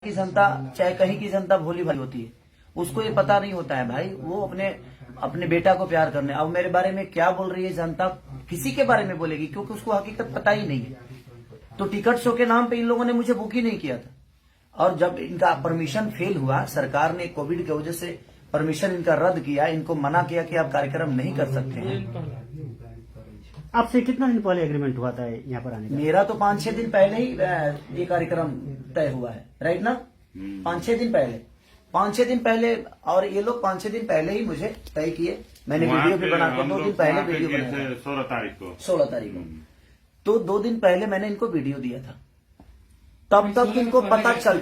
की जनता, चाहे कहीं की जनता भोली भाली होती है, उसको ये पता नहीं होता है भाई, वो अपने बेटा को प्यार करने। अब मेरे बारे में क्या बोल रही है जनता, किसी के बारे में बोलेगी, क्योंकि उसको हकीकत पता ही नहीं है। तो टिकट शो के नाम पे इन लोगों ने मुझे बुक ही नहीं किया था, और जब इनका परमिशन फेल हुआ, सरकार ने कोविड की वजह से परमिशन इनका रद्द किया, इनको मना किया कि आप कार्यक्रम नहीं कर सकते हैं। आपसे कितना दिन पहले एग्रीमेंट हुआ था यहाँ पर आने का? मेरा तो 5-6 दिन पहले ही ये कार्यक्रम तय हुआ है, राइट ना? 5-6 दिन पहले, और ये लोग 5-6 दिन पहले ही मुझे तय किए। मैंने वीडियो भी बनाकर 2 दिन पहले वीडियो बनाया, 16 तारीख को। तो 2 दिन पहले मैंने इनको वीडियो दिया था, तब तक इनको पता चल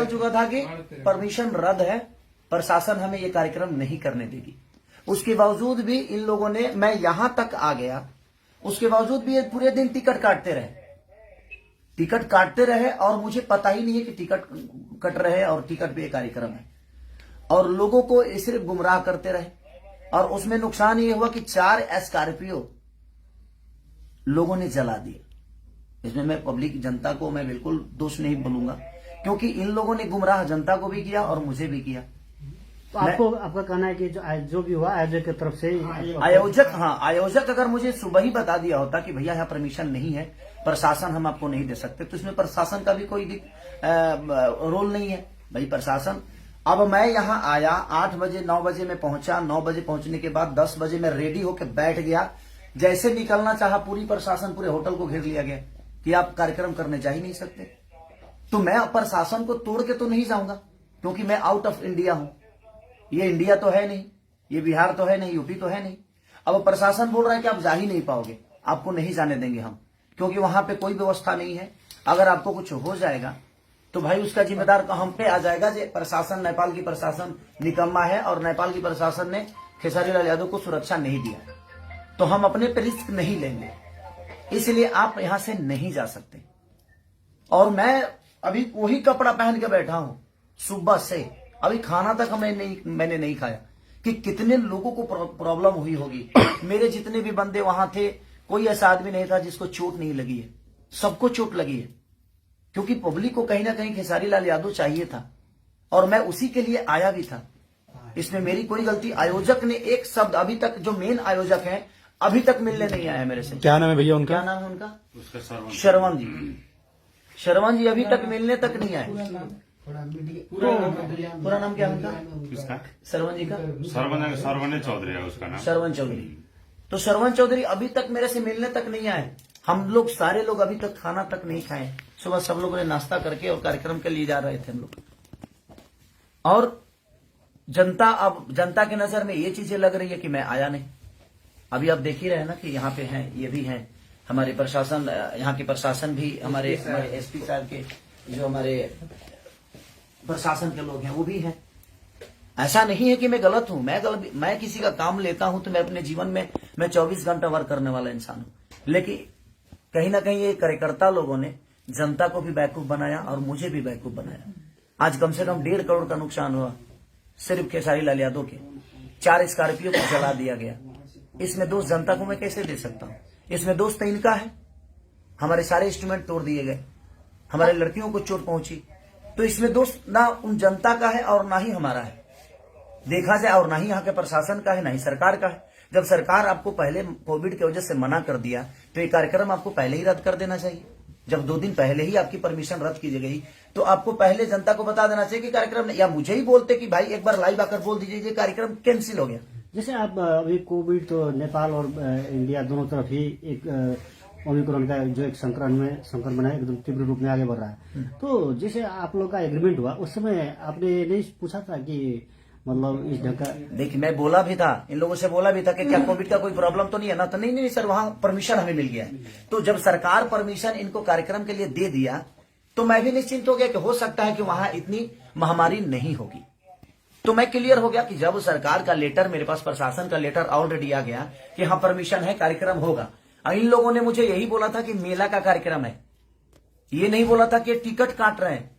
चुका था, कि परमिशन रद्द है, प्रशासन हमें ये कार्यक्रम नहीं करने देगी। उसके बावजूद भी इन लोगों ने, मैं यहां तक आ गया, उसके बावजूद भी ये पूरे दिन टिकट काटते रहे, और मुझे पता ही नहीं है कि टिकट कट रहे हैं और टिकट पे ये कार्यक्रम है, और लोगों को सिर्फ गुमराह करते रहे। और उसमें नुकसान ये हुआ कि 4 स्कॉर्पियो लोगों ने जला दिए। इसमें मैं पब्लिक जनता को मैं बिल्कुल दोष नहीं बोलूंगा, क्योंकि इन लोगों ने गुमराह जनता को भी किया और मुझे भी किया। तो आपका कहना है कि जो भी हुआ आयोजक की तरफ से, आयोजक अगर मुझे सुबह ही बता दिया होता कि भैया यहाँ परमिशन नहीं है, प्रशासन हम आपको नहीं दे सकते, तो इसमें प्रशासन का भी कोई रोल नहीं है भाई। प्रशासन, अब मैं यहाँ आया 8 बजे, 9 बजे में पहुंचा, 9 बजे पहुंचने के बाद 10 बजे में रेडी होकर बैठ गया। जैसे निकलना चाहा, पूरी प्रशासन, पूरे होटल को घेर लिया गया कि आप कार्यक्रम करने जा ही नहीं सकते। तो मैं प्रशासन को तोड़ के तो नहीं जाऊंगा, क्योंकि मैं आउट ऑफ इंडिया हूं। ये इंडिया तो है नहीं, ये बिहार तो है नहीं, यूपी तो है नहीं। अब प्रशासन बोल रहा है कि आप जा ही नहीं पाओगे, आपको नहीं जाने देंगे हम, क्योंकि वहां पे कोई व्यवस्था नहीं है। अगर आपको कुछ हो जाएगा तो भाई उसका जिम्मेदार हम पे आ जाएगा। जे प्रशासन, नेपाल की प्रशासन निकम्मा है, और नेपाल की प्रशासन ने खेसारी लाल यादव को सुरक्षा नहीं दिया, तो हम अपने पे रिस्क नहीं लेंगे, इसलिए आप यहां से नहीं जा सकते। और मैं अभी वही कपड़ा पहन के बैठा हूं सुबह से, अभी खाना तक मैंने नहीं खाया, कि कितने लोगों को प्रॉब्लम हुई होगी। मेरे जितने भी बंदे वहां थे, कोई ऐसा आदमी नहीं था जिसको चोट नहीं लगी है, सबको चोट लगी है, क्योंकि पब्लिक को कहीं ना कहीं खेसारी लाल यादव चाहिए था, और मैं उसी के लिए आया भी था। इसमें मेरी कोई गलती, आयोजक ने एक शब्द अभी तक, जो मेन आयोजक है, अभी तक मिलने नहीं आया मेरे से। क्या नाम है भैया उनका? क्या नाम है उनका? शरवण जी अभी तक मिलने तक नहीं आए। पूरा नाम क्या है उनका? किसका? शरवण जी का? सरवण चौधरी है उसका नाम। शरवण चौधरी। तो शरवण चौधरी अभी तक मेरे से मिलने तक नहीं आए। हम लोग सारे लोग अभी तक खाना तक नहीं खाए। सुबह सब लोगों ने नाश्ता करके और कार्यक्रम के लिए जा रहे थे हम लोग। और जनता, अब जनता की नजर में ये चीजें लग रही है कि मैं आया नहीं। अभी आप देख ही रहे हैं ना कि यहाँ पे हैं, ये भी हैं हमारे प्रशासन, यहाँ के प्रशासन भी, हमारे एसपी साहब के, जो हमारे प्रशासन के लोग हैं वो भी हैं। ऐसा नहीं है कि मैं गलत हूं, मैं किसी का काम लेता हूं तो मैं अपने जीवन में मैं 24 घंटा वर्क करने वाला इंसान हूं। लेकिन कहीं ना कहीं ये कार्यकर्ता लोगों ने जनता को भी बेवकूफ बनाया और मुझे भी बेवकूफ बनाया। आज कम से कम 1.5 करोड़ का नुकसान हुआ सिर्फ खेसारी लाल यादव के। 4 स्कॉर्पियो को जला दिया गया। इसमें दोष जनता को मैं कैसे दे सकता हूं? इसमें दोष तो इनका है। हमारे सारे इंस्ट्रूमेंट तोड़ दिए गए, हमारे लड़कियों को चोट पहुंची, तो इसमें दोष ना उन जनता का है और ना ही हमारा है, देखा जाए, और ना ही यहाँ के प्रशासन का है, ना ही सरकार का है। जब सरकार आपको पहले कोविड की वजह से मना कर दिया, तो ये कार्यक्रम आपको पहले ही रद्द कर देना चाहिए। जब 2 दिन पहले ही आपकी परमिशन रद्द की गई, तो आपको पहले जनता को बता देना चाहिए कि कार्यक्रम, या मुझे ही बोलते कि भाई एक बार लाइव आकर बोल दीजिए ये कार्यक्रम कैंसिल हो गया। जैसे आप अभी कोविड तो नेपाल और इंडिया दोनों तरफ ही एक ओमिक्रॉन का जो एक संक्रमण है, एकदम तीव्र रूप में आगे बढ़ रहा है। तो जैसे आप लोग का एग्रीमेंट हुआ, उस समय आपने नहीं पूछा था कि मतलब इस ढंग का? देखिए, मैं बोला भी था, इन लोगों से बोला भी था कि क्या कोविड का कोई प्रॉब्लम तो नहीं है ना? तो नहीं सर, वहां परमिशन हमें मिल गया है। तो जब सरकार परमिशन इनको कार्यक्रम के लिए दे दिया, तो मैं भी निश्चिंत हो गया कि हो सकता है कि वहां इतनी महामारी नहीं होगी। तो मैं क्लियर हो गया कि जब सरकार का लेटर मेरे पास, प्रशासन का लेटर ऑलरेडी आ गया कि हाँ परमिशन है, कार्यक्रम होगा। इन लोगों ने मुझे यही बोला था कि मेला का कार्यक्रम है, ये नहीं बोला था कि टिकट काट रहे हैं।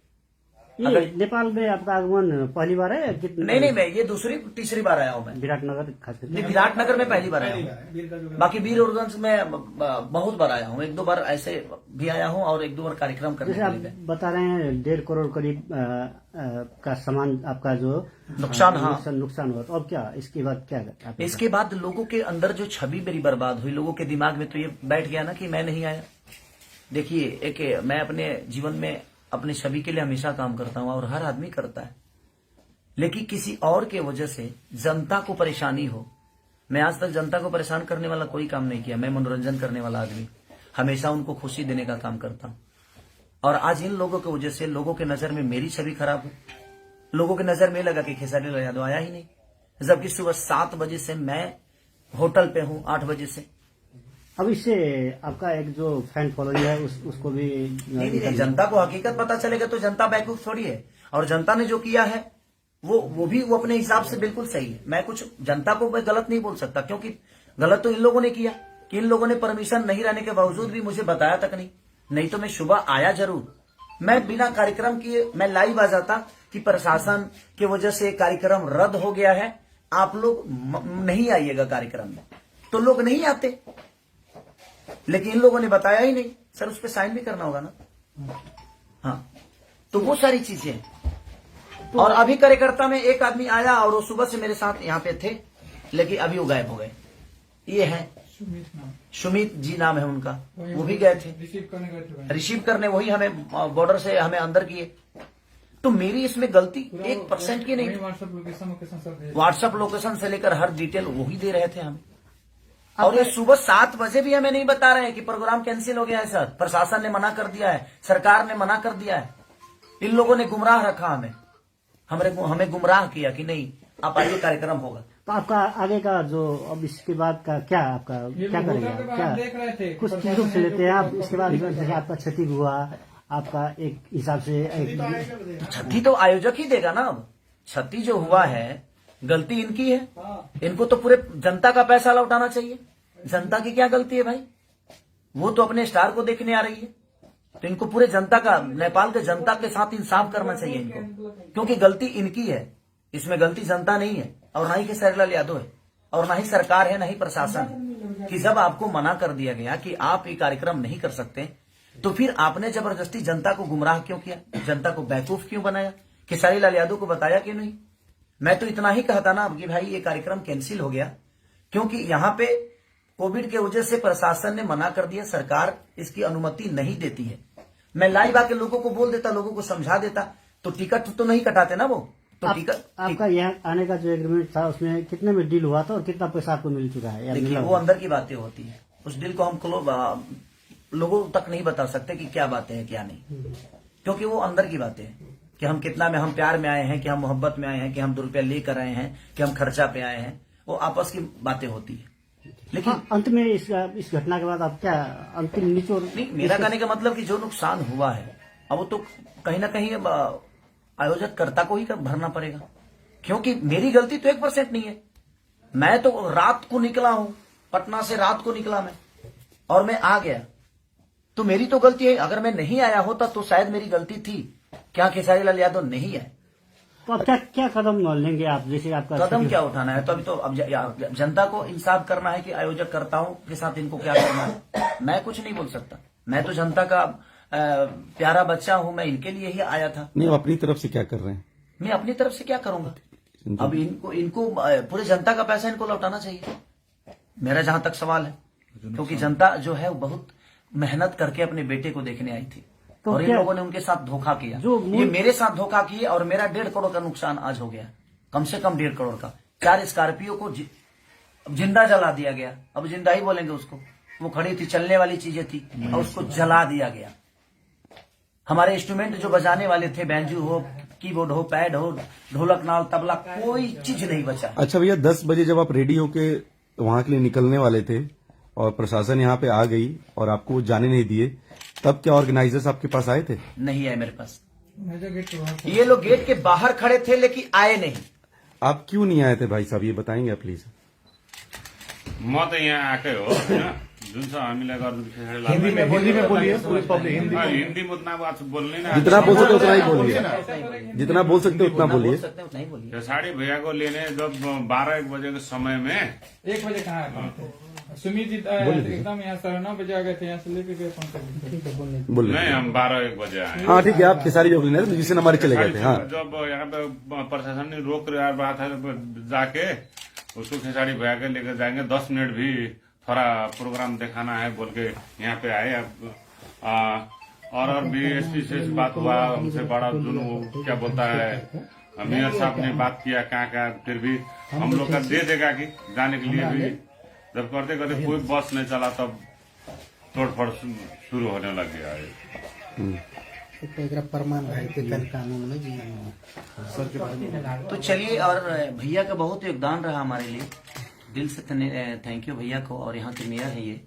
ये नेपाल में आपका आगमन पहली बार है या कितने? नहीं, मैं ये दूसरी तीसरी बार आया हूँ मैं। विराटनगर खास करके? नहीं, विराटनगर में पहली बार आया हूँ। बाकी वीरगंज में बहुत बार आया हूँ, 1-2 बार ऐसे भी आया हूँ और 1-2 बार कार्यक्रम करने जैसे के आप लिए। बता रहे हैं 1.5 करोड़ करीब का सामान आपका जो नुकसान, हाँ। नुकसान हुआ, तो अब क्या इसके बाद क्या आप? इसके बाद लोगों के अंदर जो छवि मेरी बर्बाद हुई, लोगों के दिमाग में तो ये बैठ गया ना कि मैं नहीं आया। देखिए, मैं अपने जीवन में अपने छवि के लिए हमेशा काम करता हूं और हर आदमी करता है, लेकिन किसी और के वजह से जनता को परेशानी हो। मैं आज तक जनता को परेशान करने वाला कोई काम नहीं किया। मैं मनोरंजन करने वाला आदमी, हमेशा उनको खुशी देने का काम करता हूं। और आज इन लोगों की वजह से लोगों के नजर में मेरी छवि खराब हो। लोगों के नजर में लगा कि खेसारी लाल यादव आया ही नहीं, जबकि सुबह 7 बजे से मैं होटल पे हूं, 8 बजे से। अब इससे आपका एक जो फैन फॉलोइंग है उसको भी नहीं, जनता को हकीकत पता चलेगा तो जनता बेवकूफ थोड़ी है। और जनता ने जो किया है वो अपने हिसाब से बिल्कुल सही है। मैं कुछ जनता को मैं गलत नहीं बोल सकता, क्योंकि गलत तो इन लोगों ने किया कि इन लोगों ने परमिशन नहीं रहने के बावजूद भी मुझे बताया तक नहीं तो मैं सुबह आया जरूर। मैं बिना कार्यक्रम किए मैं लाइव आ जाता कि प्रशासन की वजह से कार्यक्रम रद्द हो गया है, आप लोग नहीं आइएगा कार्यक्रम में, तो लोग नहीं आते। लेकिन इन लोगों ने बताया ही नहीं। सर, उस पर साइन भी करना होगा ना। हाँ, तो वो सारी चीजें। और अभी कार्यकर्ता में एक आदमी आया और वो सुबह से मेरे साथ यहाँ पे थे, लेकिन अभी वो गायब हो गए। ये है सुमित जी नाम है उनका, वो भी गए थे रिसीव करने, वही हमें बॉर्डर से हमें अंदर किए। तो मेरी इसमें गलती 1% की नहीं। व्हाट्सएप लोकेशन से लेकर हर डिटेल वही दे रहे थे हमें। और ये सुबह 7 बजे भी हमें नहीं बता रहे हैं कि प्रोग्राम कैंसिल हो गया है सर, प्रशासन ने मना कर दिया है, सरकार ने मना कर दिया है। इन लोगों ने गुमराह रखा हमें गुमराह किया कि नहीं आप आइए, कार्यक्रम होगा। तो आपका आगे का जो अब इसके बाद का क्या आपका क्या करेंगे? क्या कुछ चीजों से लेते हैं आप? इसके बाद जैसे आपका क्षति हुआ, आपका एक हिसाब से क्षति तो आयोजक ही देगा ना। अब क्षति जो हुआ है गलती इनकी है, इनको तो पूरे जनता का पैसा लौटाना चाहिए। जनता की क्या गलती है भाई? वो तो अपने स्टार को देखने आ रही है, तो इनको पूरे जनता का, नेपाल के जनता के साथ इंसाफ करना चाहिए इनको, क्योंकि गलती इनकी है, इसमें गलती जनता नहीं है और ना ही खेसारी लाल यादव है और ना ही सरकार है, ना ही प्रशासन है। कि जब आपको मना कर दिया गया कि आप ये कार्यक्रम नहीं कर सकते, तो फिर आपने जबरदस्ती जनता को गुमराह क्यों किया, जनता को बेवकूफ क्यों बनाया? खेसारी लाल यादव को बताया क्यों नहीं? मैं तो इतना ही कहता ना कि भाई ये कार्यक्रम कैंसिल हो गया, क्योंकि यहाँ पे कोविड के वजह से प्रशासन ने मना कर दिया, सरकार इसकी अनुमति नहीं देती है। मैं लाइव आके लोगों को बोल देता, लोगों को समझा देता, तो टिकट तो नहीं कटाते ना वो। तो टिकट आपका यहाँ आने का जो एग्रीमेंट था उसमें कितने में डील हुआ था और कितना पैसा आपको मिल चुका है? देखिए, वो अंदर की बातें होती है, उस डील को हम लोगों तक नहीं बता सकते कि क्या बातें हैं क्या नहीं, क्योंकि वो अंदर की बातें हैं कि हम कितना में, हम प्यार में आए हैं कि हम मोहब्बत में आए हैं कि हम 2 रुपया लेकर आए हैं कि हम खर्चा पे आए हैं, वो आपस की बातें होती है। लेकिन अंत में इस घटना के बाद आप क्या अंतिम निचोड़? नहीं, मेरा कहने का मतलब कि जो नुकसान हुआ है अब वो तो कहीं ना कहीं आयोजक कर्ता को ही भरना पड़ेगा, क्योंकि मेरी गलती तो 1% नहीं है। मैं तो रात को निकला हूं, पटना से रात को निकला मैं, और मैं आ गया, तो मेरी तो गलती है। अगर मैं नहीं आया होता तो शायद मेरी गलती थी। क्या खेसारी लाल यादव नहीं है? तो अब क्या कदम लेंगे आप? जैसे आपका कदम क्या उठाना है, तो अभी तो अब जनता को इंसाफ करना है कि आयोजक कर्ताओं के साथ इनको क्या करना है। मैं कुछ नहीं बोल सकता, मैं तो जनता का प्यारा बच्चा हूं, मैं इनके लिए ही आया था। नहीं, अपनी तरफ से क्या कर रहे हैं? मैं अपनी तरफ से क्या करूंगा? अब इनको पूरे जनता का पैसा इनको लौटाना चाहिए, मेरा जहां तक सवाल है, क्योंकि जनता जो है वो बहुत मेहनत करके अपने बेटे को देखने आई थी, तो और इन लोगों ने उनके साथ धोखा किया। ये मेरे साथ धोखा किए और मेरा 1.5 करोड़ का नुकसान आज हो गया, कम से कम 1.5 करोड़ का। 4 स्कॉर्पियो को जिंदा जला दिया गया, अब जिंदा ही बोलेंगे उसको, वो खड़ी थी, चलने वाली चीजें थी और उसको जला दिया गया। हमारे इंस्ट्रूमेंट जो बजाने वाले थे, बैंजू हो, कीबोर्ड हो, पैड हो, ढोलक, नाल, तबला, कोई चीज नहीं बचा। अच्छा भैया, 10 बजे जब आप रेडी होके वहां के लिए निकलने वाले थे और प्रशासन यहाँ पे आ गई और आपको जाने नहीं दिए, तब क्या ऑर्गेनाइजर्स आपके पास आए थे? नहीं आए मेरे पास, ये लोग गेट के बाहर खड़े थे लेकिन आए नहीं। आप क्यों नहीं आए थे भाई साहब, ये बताएंगे आप प्लीज? म त यहाँ आएकै हो होइन, जुन छ हामीलाई गर्नु हिंदी में बोलिए पूरी पब्लिक हिंदी हिंदी में उतना बात बोलने ना जितना बोल सकते उतना ही बोलिए, जितना बोल सकते उतना बोलिए। उतना ही बोलिए। साड़ी भैया को लेने जब 12-1 बजे के समय में 1 बजे कहाँ है सुमित जी एकदम यहाँ 9:30 बजे आ गए थे, यहाँ से लेके गए पहुंचे। बोलिए। नहीं, हम 12-1 बजे आए। हाँ ठीक है, आप खेसारी योग लेने तो जिससे हमारे चले गए थे। हाँ जब यहाँ पे प्रशासन ने रोक रहा बात है जाके उसको खेसारी भैया के लेकर जाएंगे, 10 मिनट भी थोड़ा प्रोग्राम दिखाना है बोल के यहाँ पे आए। और भी एसपी से बात हुआ, हमसे बड़ा जुनू क्या बोलता है मेयर साहब ने बात किया कहाँ फिर भी हम लोग का दे देगा कि जाने के लिए भी। जब करते करते कोई बस नहीं चला तब तोड़फोड़ शुरू होने लग गया है। प्रमाण कानून में तो चलिए, और भैया का बहुत योगदान रहा हमारे लिए, दिल से थैंक यू भैया को। और यहाँ के मेयर है ये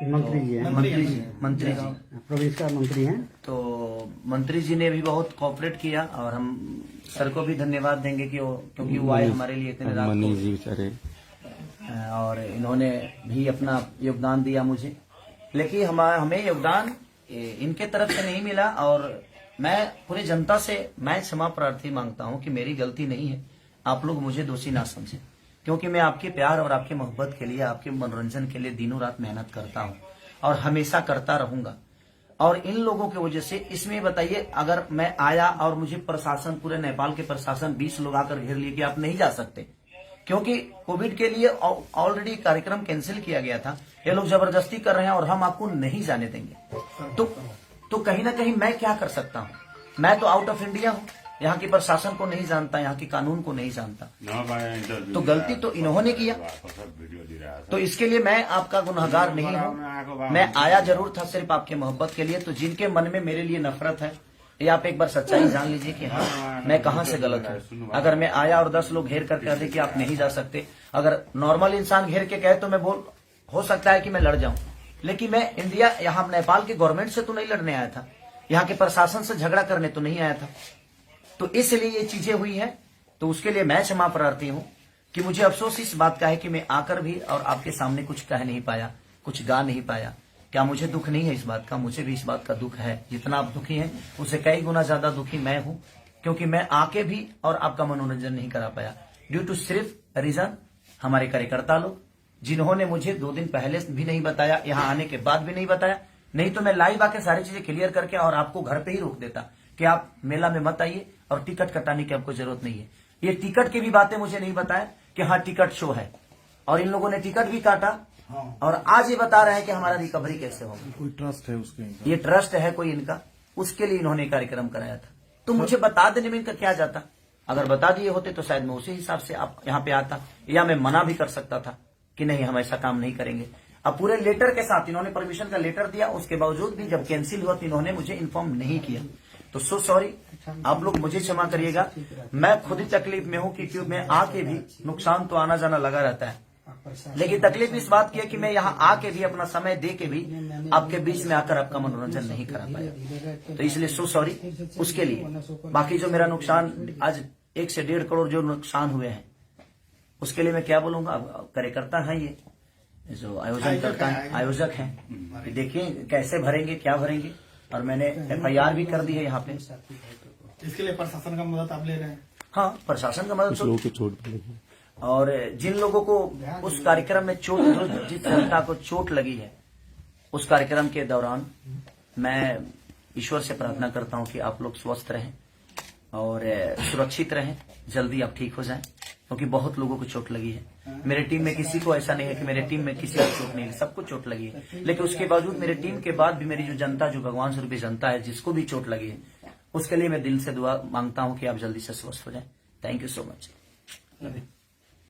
मंत्री जी हैं, मंत्री जी प्रदेश का मंत्री हैं। तो मंत्री जी ने भी बहुत कोऑपरेट किया और हम सर को भी धन्यवाद देंगे कि क्योंकि वो आए हमारे लिए इतने रात मनीष जी बेचारे, और इन्होंने भी अपना योगदान दिया मुझे। लेकिन हमें योगदान इनके तरफ से नहीं मिला, और मैं पूरी जनता से मैं क्षमा प्रार्थी मांगता हूं कि मेरी गलती नहीं है, आप लोग मुझे दोषी ना समझें, क्योंकि मैं आपके प्यार और आपके मोहब्बत के लिए, आपके मनोरंजन के लिए दिनों रात मेहनत करता हूं और हमेशा करता रहूंगा। और इन लोगों की वजह से इसमें बताइए, अगर मैं आया और मुझे प्रशासन, पूरे नेपाल के प्रशासन 20 लोग आकर घेर लिए कि आप नहीं जा सकते, क्योंकि कोविड के लिए ऑलरेडी कार्यक्रम कैंसिल किया गया था, ये लोग जबरदस्ती कर रहे हैं और हम आपको नहीं जाने देंगे। तो कहीं ना कहीं मैं क्या कर सकता हूँ? मैं तो आउट ऑफ इंडिया हूँ, यहाँ की प्रशासन को नहीं जानता, यहाँ के कानून को नहीं जानता, तो गलती तो इन्होंने किया। तो इसके लिए मैं आपका गुनहगार नहीं हूँ, मैं आया जरूर था सिर्फ आपके मोहब्बत के लिए। तो जिनके मन में मेरे लिए नफरत है, ये आप एक बार सच्चाई जान लीजिए कि हाँ मैं कहाँ से गलत हूँ। अगर मैं आया और 10 लोग घेर कर कह दे कि आप नहीं जा सकते, अगर नॉर्मल इंसान घेर के कहे तो मैं हो सकता है कि मैं लड़ जाऊं, लेकिन मैं इंडिया, यहाँ नेपाल के गवर्नमेंट से तो नहीं लड़ने आया था, यहाँ के प्रशासन से झगड़ा करने तो नहीं आया था। तो इसलिए ये चीजें हुई हैं, तो उसके लिए मैं क्षमा प्रार्थी हूँ कि मुझे अफसोस इस बात का है कि मैं आकर भी और आपके सामने कुछ कह नहीं पाया, कुछ गा नहीं पाया। क्या मुझे दुख नहीं है इस बात का? मुझे भी इस बात का दुख है। जितना आप दुखी हैं उससे कई गुना ज्यादा दुखी मैं हूँ, क्योंकि मैं आके भी और आपका मनोरंजन नहीं करा पाया ड्यू टू सिर्फ रीजन हमारे कार्यकर्ता लोग, जिन्होंने मुझे 2 दिन पहले भी नहीं बताया, यहाँ आने के बाद भी नहीं बताया। नहीं तो मैं लाइव आके सारी चीजें क्लियर करके और आपको घर पे ही रोक देता कि आप मेला में मत आइए और टिकट कटाने की आपको जरूरत नहीं है। ये टिकट की भी बातें मुझे नहीं बताया कि हाँ टिकट शो है, और इन लोगों ने टिकट भी काटा और आज ये बता रहे हैं कि हमारा रिकवरी कैसे होगा। कोई ट्रस्ट है उसके, ये ट्रस्ट है कोई इनका, उसके लिए इन्होंने कार्यक्रम कराया था। तो मुझे बता देने में इनका क्या जाता? अगर बता दिए होते तो शायद मैं उसी हिसाब से आप यहाँ पे आता, या मैं मना भी कर सकता था कि नहीं हम ऐसा काम नहीं करेंगे। अब पूरे लेटर के साथ इन्होंने परमिशन का लेटर दिया, उसके बावजूद भी जब कैंसिल हुआ तो इन्होंने मुझे इन्फॉर्म नहीं किया। तो सो सॉरी, आप लोग मुझे क्षमा करिएगा। मैं खुद ही तकलीफ में हूँ कि मैं आके भी, नुकसान तो आना जाना लगा रहता है, लेकिन तकलीफ इस बात की है कि मैं यहाँ आके भी, अपना समय दे के भी आपके बीच में आकर आपका मनोरंजन नहीं करा पाया। तो इसलिए सो सॉरी उसके लिए। बाकी जो मेरा नुकसान आज 1 से 1.5 करोड़ जो नुकसान हुए हैं, उसके लिए मैं क्या बोलूंगा। कार्यकर्ता है ये जो आयोजक हैं, देखिए कैसे भरेंगे, क्या भरेंगे। और मैंने FIR भी कर दी है यहाँ पे। इसके लिए प्रशासन का मदद आप ले रहे हैं? हाँ, प्रशासन का मदद लोगों की चोट लगी। और जिन लोगों को उस कार्यक्रम में चोट, जिस जनता को चोट लगी है उस कार्यक्रम के दौरान, मैं ईश्वर से प्रार्थना करता हूं कि आप लोग स्वस्थ रहें और सुरक्षित रहें, जल्दी आप ठीक हो जाएं, क्योंकि बहुत लोगों को चोट लगी है। मेरे टीम में किसी को ऐसा नहीं है कि मेरे टीम में किसी को चोट नहीं लगी, सबको चोट लगी है। लेकिन उसके बावजूद मेरे टीम के बाद भी मेरी जो जनता, जो भगवान स्वरूपी जनता है, जिसको भी चोट लगी है, उसके लिए मैं दिल से दुआ मांगता हूं कि आप जल्दी से स्वस्थ हो जाएं। Thank you so much.